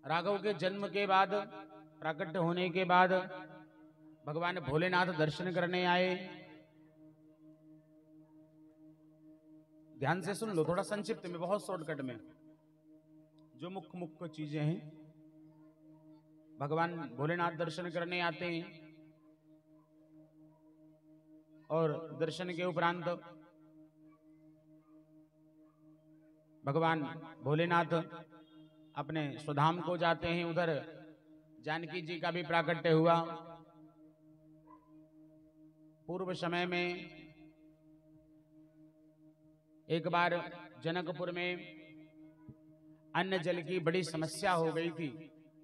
राघव के जन्म के बाद, प्राकट्य होने के बाद भगवान भोलेनाथ दर्शन करने आए। ध्यान से सुन लो, थोड़ा संक्षिप्त में, बहुत शॉर्टकट में, जो मुख्य मुख्य चीजें हैं। भगवान भोलेनाथ दर्शन करने आते हैं और दर्शन के उपरांत भगवान भोलेनाथ अपने स्वधाम को जाते हैं। उधर जानकी जी का भी प्राकट्य हुआ। पूर्व समय में एक बार जनकपुर में अन्न जल की बड़ी समस्या हो गई थी,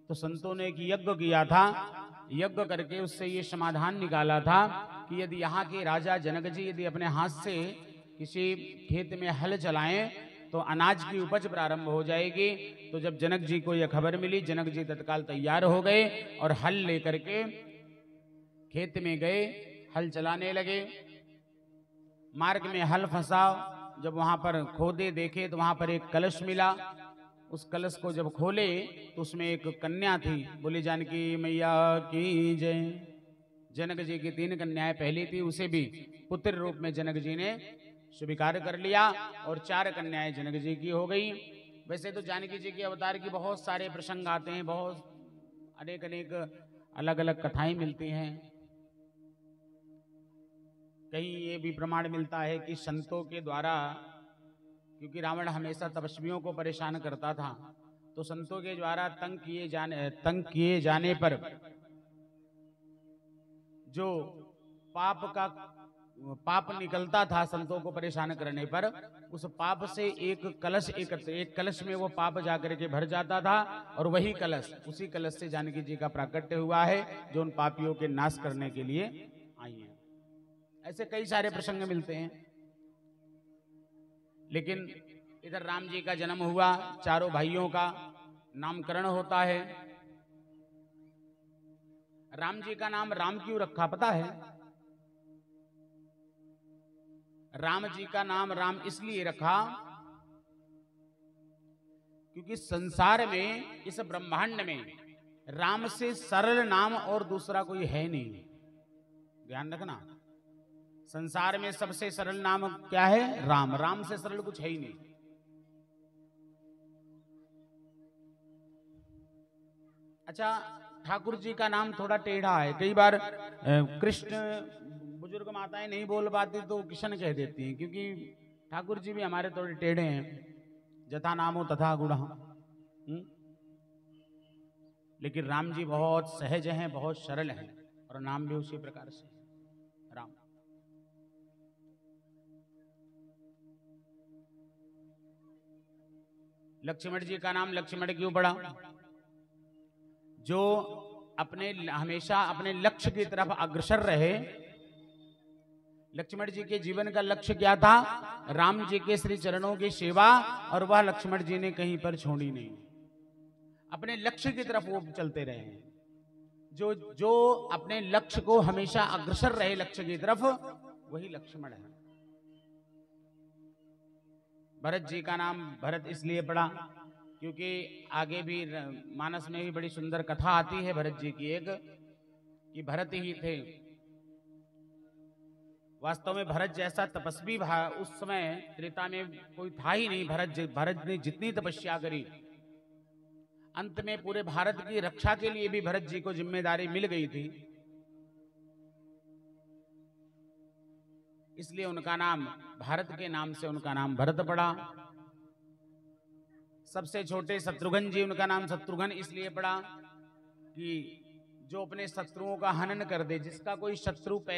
तो संतों ने एक यज्ञ किया था। यज्ञ करके उससे ये समाधान निकाला था कि यदि यहाँ के राजा जनक जी यदि अपने हाथ से किसी खेत में हल चलाएं तो अनाज की उपज प्रारंभ हो जाएगी। तो जब जनक जी को यह खबर मिली, जनक जी तत्काल तैयार हो गए और हल लेकर के खेत में गए, हल चलाने लगे। मार्ग में हल फंसा, जब वहां पर खोदे देखे तो वहां पर एक कलश मिला। उस कलश को जब खोले तो उसमें एक कन्या थी। बोली जानकी मैया की जय। जनक जी की 3 कन्याएं पहली थी, उसे भी पुत्र रूप में जनक जी ने स्वीकार कर लिया और 4 कन्याएं जनक जी की हो गई। वैसे तो जानकी जी के अवतार की बहुत सारे प्रसंग आते हैं, बहुत अनेक अनेक अलग अलग कथाएं मिलती हैं। कहीं ये भी प्रमाण मिलता है कि संतों के द्वारा, क्योंकि रावण हमेशा तपस्वियों को परेशान करता था, तो संतों के द्वारा तंग किए जाने पर जो पाप निकलता था संतों को परेशान करने पर, उस पाप से एक कलश में वो पाप जाकर के भर जाता था और वही कलश, उसी कलश से जानकी जी का प्राकट्य हुआ है, जो उन पापियों के नाश करने के लिए आई है। ऐसे कई सारे प्रसंग मिलते हैं। लेकिन इधर राम जी का जन्म हुआ, चारों भाइयों का नामकरण होता है। राम जी का नाम राम क्यों रखा पता है? राम जी का नाम राम इसलिए रखा क्योंकि संसार में, इस ब्रह्मांड में राम से सरल नाम और दूसरा कोई है नहीं। ध्यान रखना, संसार में सबसे सरल नाम क्या है? राम। राम से सरल कुछ है ही नहीं। अच्छा, ठाकुर जी का नाम थोड़ा टेढ़ा है। कई बार कृष्ण, बुजुर्ग माताएं नहीं बोल पाती तो किशन कह देती हैं, क्योंकि ठाकुर जी भी हमारे थोड़े टेढ़े हैं। जथा नामो तथा गुण। लेकिन राम जी बहुत सहज हैं, बहुत सरल हैं, और नाम भी उसी प्रकार से राम। लक्ष्मण जी का नाम लक्ष्मण क्यों पड़ा? जो हमेशा अपने लक्ष्य की तरफ अग्रसर रहे। लक्ष्मण जी के जीवन का लक्ष्य क्या था? राम जी के श्री चरणों की सेवा, और वह लक्ष्मण जी ने कहीं पर छोड़ी नहीं। अपने लक्ष्य की तरफ वो चलते रहे। जो अपने लक्ष्य को हमेशा अग्रसर रहे, लक्ष्य की तरफ, वही लक्ष्मण है। भरत जी का नाम भरत इसलिए पड़ा क्योंकि आगे भी मानस में भी बड़ी सुंदर कथा आती है भरत जी की, एक कि भरत ही थे। वास्तव में भरत जैसा तपस्वी उस समय त्रेता में कोई था ही नहीं। भरत ने जितनी तपस्या करी, अंत में पूरे भारत की रक्षा के लिए भी भरत जी को जिम्मेदारी मिल गई थी। इसलिए उनका नाम, भारत के नाम से उनका नाम भरत पड़ा। सबसे छोटे शत्रुघ्न जी, उनका नाम शत्रुघ्न इसलिए पड़ा कि जो अपने शत्रुओं का हनन कर दे। जिसका कोई शत्रु पैदा